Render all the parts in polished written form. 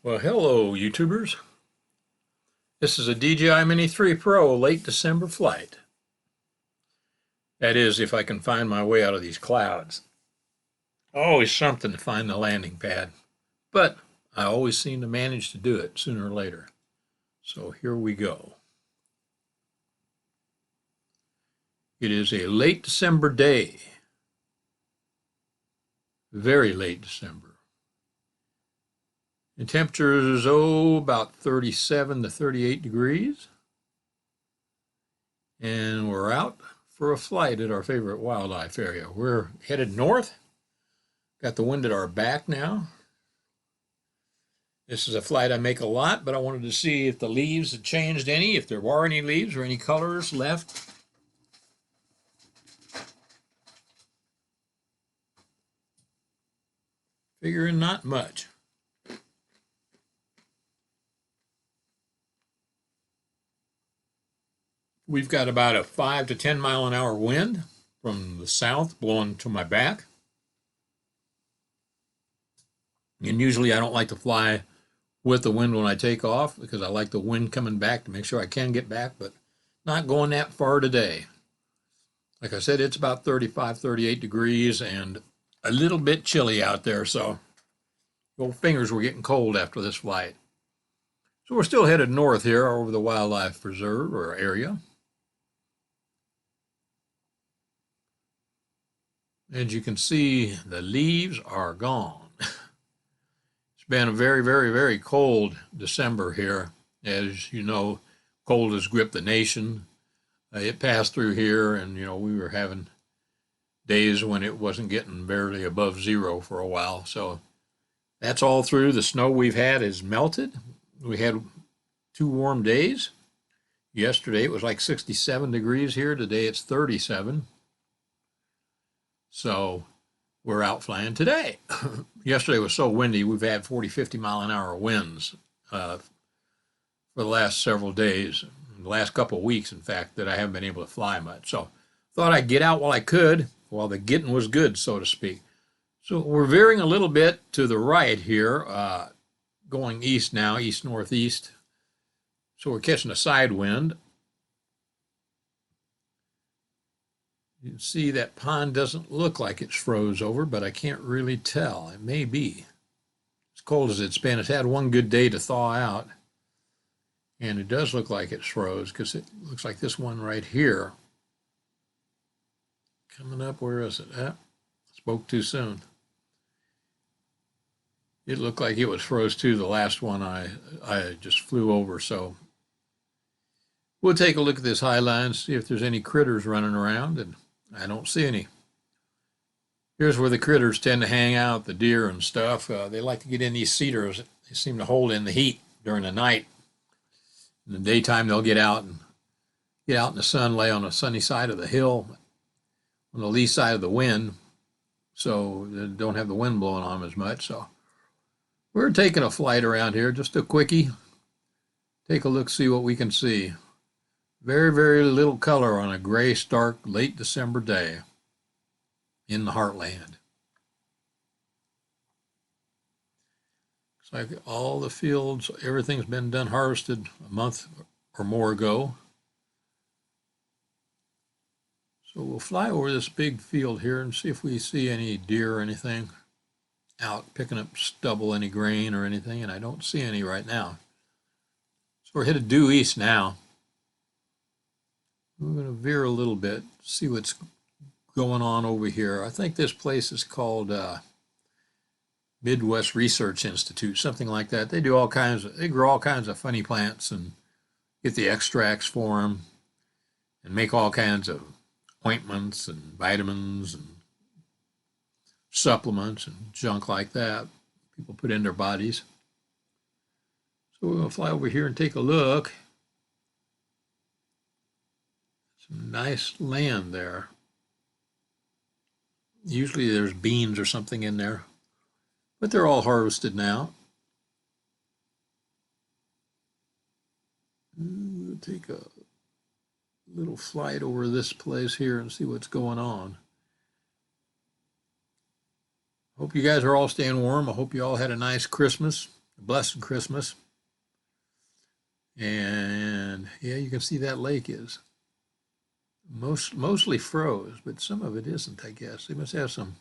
Well, hello, YouTubers. This is a DJI Mini 3 Pro late December flight. That is, if I can find my way out of these clouds. Always something to find the landing pad, but I always seem to manage to do it sooner or later. So here we go. It is a late December day. Very late December. The temperature is, about 37 to 38 degrees. And we're out for a flight at our favorite wildlife area. We're headed north. Got the wind at our back now. This is a flight I make a lot, but I wanted to see if the leaves had changed any, if there were any leaves or any colors left. Figuring not much. We've got about a 5 to 10 mile an hour wind from the south blowing to my back. And usually I don't like to fly with the wind when I take off because I like the wind coming back to make sure I can get back, but not going that far today. Like I said, it's about 35, 38 degrees and a little bit chilly out there, so old fingers were getting cold after this flight. So we're still headed north here over the wildlife preserve or area. As you can see, the leaves are gone. It's been a very, very, very cold December here. As you know, cold has gripped the nation. It passed through here, and we were having days when it wasn't getting barely above zero for a while. So that's all through. The snow we've had is melted. We had 2 warm days. Yesterday it was like 67 degrees here. Today it's 37. So we're out flying today. Yesterday was so windy, we've had 40, 50 mile an hour winds for the last several days, the last couple of weeks, in fact, that I haven't been able to fly much. So thought I'd get out while I could, while the getting was good, so to speak. So we're veering a little bit to the right here, going east now, east-northeast. So we're catching a side wind. You can see that pond doesn't look like it's froze over, but I can't really tell. It may be. As cold as it's been, it's had one good day to thaw out. And it does look like it's froze because it looks like this one right here. Coming up, where is it? Spoke too soon. It looked like it was froze too, the last one I just flew over. So we'll take a look at this high line, see if there's any critters running around, and I don't see any. Here's where the critters tend to hang out, the deer and stuff. They like to get in these cedars. They seem to hold in the heat during the night. In the daytime, they'll get out in the sun, lay on the sunny side of the hill, on the lee side of the wind, so they don't have the wind blowing on them as much. So we're taking a flight around here, just a quickie. Take a look, see what we can see. Very, very little color on a gray, stark, late December day in the heartland. Looks like all the fields, everything's been done, harvested a month or more ago. So we'll fly over this big field here and see if we see any deer or anything out picking up stubble, any grain or anything, and I don't see any right now. So we're headed due east now. We're going to veer a little bit, see what's going on over here. I think this place is called Midwest Research Institute, something like that. They grow all kinds of funny plants and get the extracts for them and make all kinds of ointments and vitamins and supplements and junk like that people put in their bodies. So we're going to fly over here and take a look. Some nice land there. Usually there's beans or something in there, but they're all harvested now. We'll take a little flight over this place here and see what's going on. Hope you guys are all staying warm. I hope you all had a nice Christmas. blessed Christmas. And yeah, you can see that lake is mostly froze, but some of it isn't, I guess. They must have some.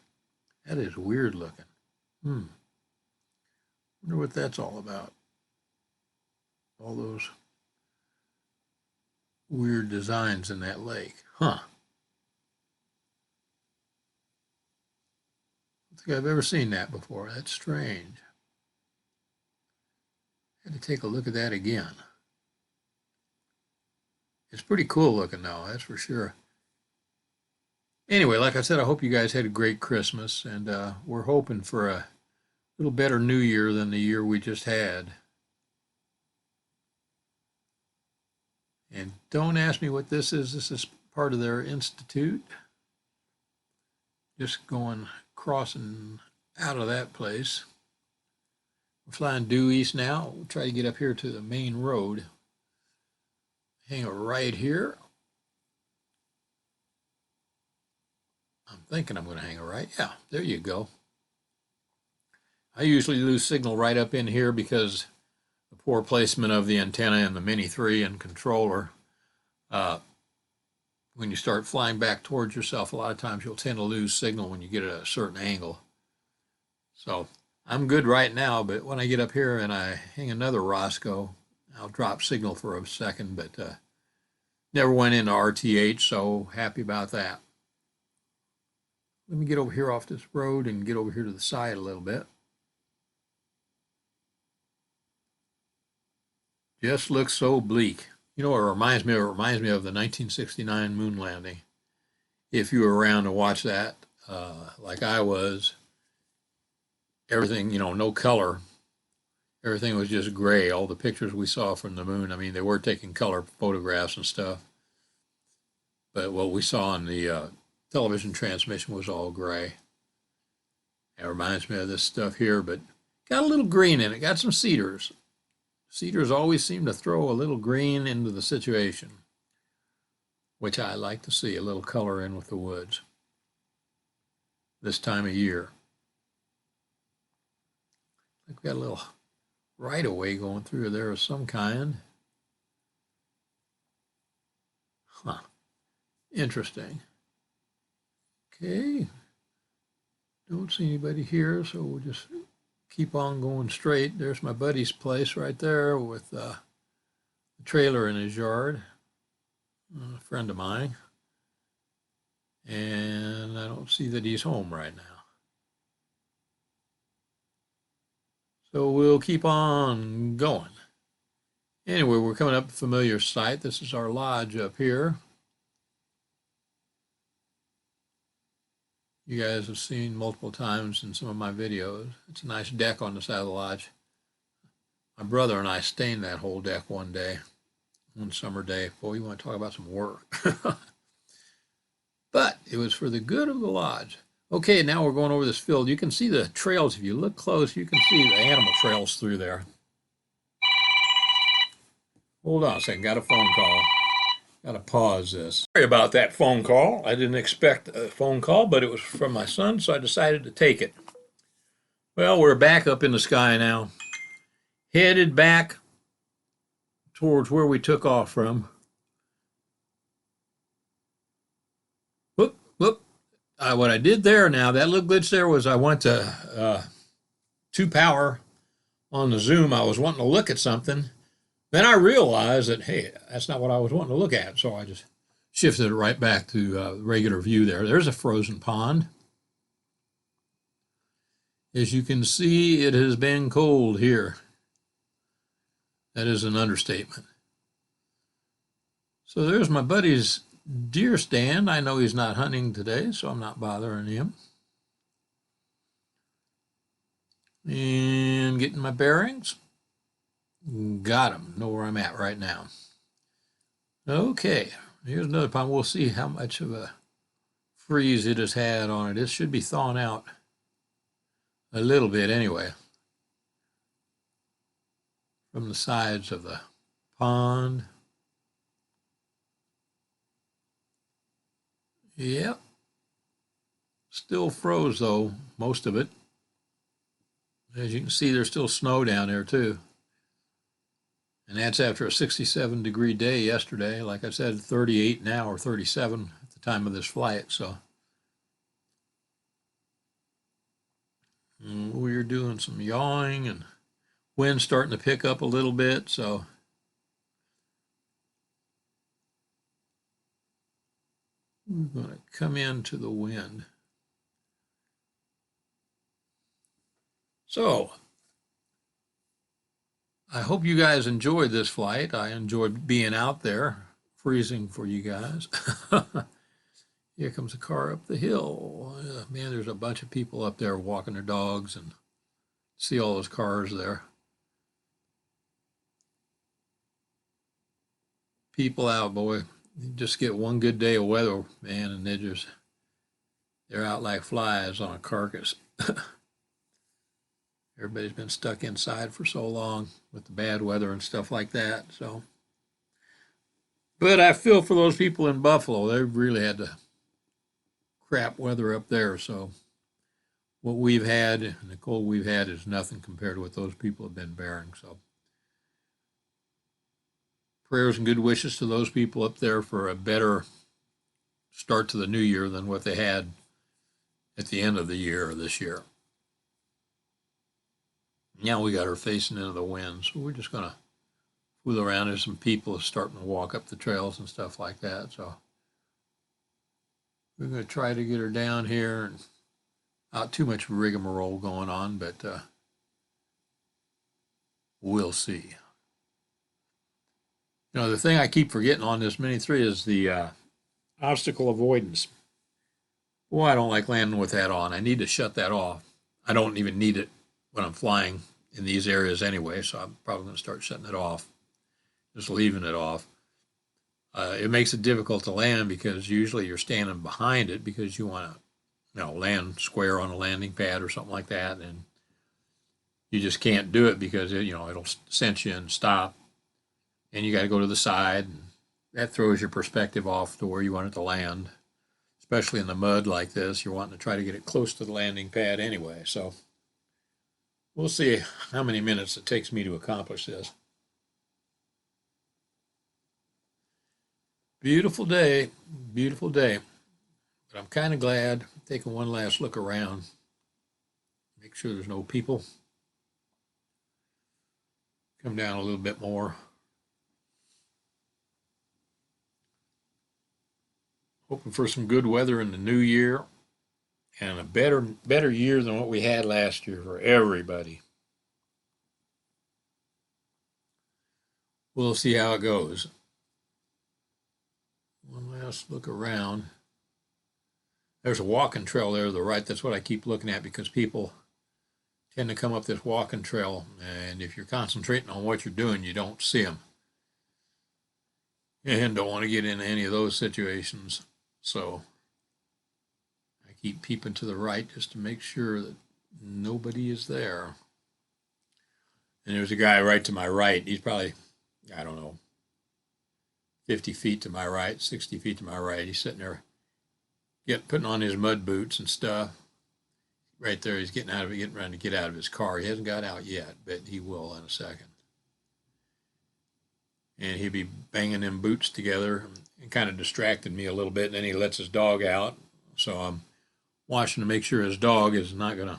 That is weird looking. Wonder what that's all about. All those weird designs in that lake. Huh. I don't think I've ever seen that before. That's strange. Had to take a look at that again. It's pretty cool looking though, that's for sure. Anyway, like I said, I hope you guys had a great Christmas, and we're hoping for a little better New Year than the year we just had. And don't ask me what this is. This is part of their institute. Just going, crossing out of that place. We're flying due east now. We'll try to get up here to the main road. Hang a right here. I'm thinking I'm going to hang a right. Yeah, there you go. I usually lose signal right up in here because the poor placement of the antenna and the Mini 3 and controller. When you start flying back towards yourself, a lot of times you'll tend to lose signal when you get at a certain angle. So I'm good right now, but when I get up here and I hang another Roscoe, I'll drop signal for a second, but never went into RTH, so happy about that. Let me get over here off this road and get over here to the side a little bit. Just looks so bleak. You know what it reminds me of? It reminds me of the 1969 moon landing. If you were around to watch that, like I was, everything, no color. Everything was just gray. All the pictures we saw from the moon, I mean, they were taking color photographs and stuff. But what we saw in the television transmission was all gray. It reminds me of this stuff here, but got a little green in it. Got some cedars. Cedars always seem to throw a little green into the situation, which I like to see, a little color in with the woods this time of year. I think we got a little right-of-way going through there of some kind. Huh. Interesting. Okay. Don't see anybody here, so we'll just keep on going straight. There's my buddy's place right there with the trailer in his yard, a friend of mine. And I don't see that he's home right now. So we'll keep on going. Anyway, we're coming up a familiar site. This is our lodge up here. You guys have seen multiple times in some of my videos. It's a nice deck on the side of the lodge. My brother and I stained that whole deck one day, one summer day. Boy, you want to talk about some work. But it was for the good of the lodge. Okay, now we're going over this field. You can see the trails. If you look close, you can see the animal trails through there. Hold on a second, got a phone call. Got to pause this. Sorry about that phone call. I didn't expect a phone call, but it was from my son, so I decided to take it. Well, we're back up in the sky now. Headed back towards where we took off from. Whoop, whoop. What I did there now, that little glitch there was I went to 2 power on the zoom. I was wanting to look at something. Then I realized that, hey, that's not what I was wanting to look at. So I just shifted it right back to regular view there. There's a frozen pond. As you can see, it has been cold here. That is an understatement. So there's my buddy's deer stand. I know he's not hunting today, so I'm not bothering him. And getting my bearings. Got him. Know where I'm at right now. Okay, here's another pond. We'll see how much of a freeze it has had on it. It should be thawing out a little bit anyway from the sides of the pond. Yep. Still froze though, most of it. As you can see, there's still snow down there too. And that's after a 67-degree day yesterday. Like I said, 38 now, or 37 at the time of this flight. So we're doing some yawing, and wind's starting to pick up a little bit. So we're going to come into the wind. So I hope you guys enjoyed this flight. I enjoyed being out there, freezing for you guys. Here comes a car up the hill. Man, there's a bunch of people up there walking their dogs, and see all those cars there. People out, boy. You just get one good day of weather, man, and they're out like flies on a carcass. Everybody's been stuck inside for so long with the bad weather and stuff like that. So, but I feel for those people in Buffalo. They've really had the crap weather up there. So what we've had and the cold we've had is nothing compared to what those people have been bearing. So prayers and good wishes to those people up there for a better start to the new year than what they had at the end of the year this year. Now we got her facing into the wind, so we're just going to fool around. There's some people starting to walk up the trails and stuff like that. So we're going to try to get her down here, and not too much rigmarole going on, but we'll see. You know, the thing I keep forgetting on this Mini 3 is the obstacle avoidance. Boy, I don't like landing with that on. I need to shut that off. I don't even need it when I'm flying in these areas anyway, so I'm probably going to start shutting it off, just leaving it off. It makes it difficult to land because usually you're standing behind it because you want to, land square on a landing pad or something like that, and you just can't do it because it'll cinch you and stop, and you got to go to the side, and that throws your perspective off to where you want it to land. Especially in the mud like this, you're wanting to try to get it close to the landing pad anyway. So we'll see how many minutes it takes me to accomplish this. Beautiful day, beautiful day. But I'm kind of glad, taking one last look around, make sure there's no people. Come down a little bit more. Hoping for some good weather in the new year and a better year than what we had last year for everybody. We'll see how it goes. One last look around. There's a walking trail there to the right. That's what I keep looking at because people tend to come up this walking trail, and if you're concentrating on what you're doing, you don't see them. And don't want to get into any of those situations. So I keep peeping to the right just to make sure that nobody is there. And there's a guy right to my right. He's probably, I don't know, 50 feet to my right, 60 feet to my right. He's sitting there putting on his mud boots and stuff. Right there, he's getting ready to get out of his car. He hasn't got out yet, but he will in a second. And he'd be banging them boots together and kind of distracted me a little bit. And then he lets his dog out. So I'm watching to make sure his dog is not going to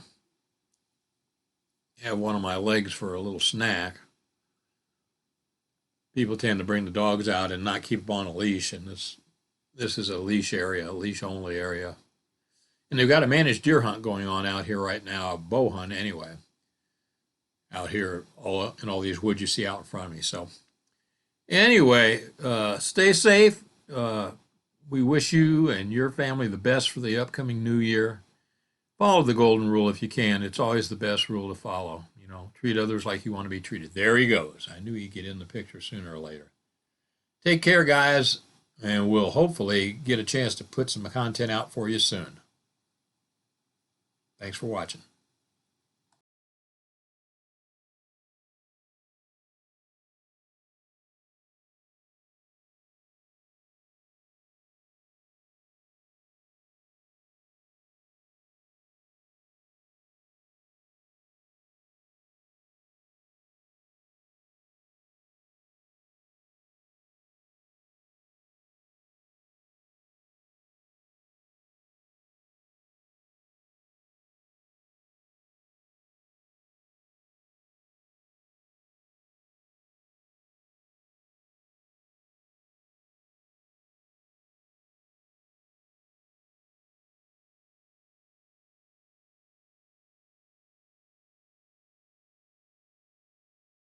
have one of my legs for a little snack. People tend to bring the dogs out and not keep them on a leash. And this is a leash area, a leash only area. And they've got a managed deer hunt going on out here right now, a bow hunt anyway. Out here in all these woods you see out in front of me. So anyway, stay safe. We wish you and your family the best for the upcoming new year. Follow the golden rule if you can. It's always the best rule to follow. Treat others like you want to be treated. There he goes. I knew he'd get in the picture sooner or later. Take care, guys, and we'll hopefully get a chance to put some content out for you soon. Thanks for watching.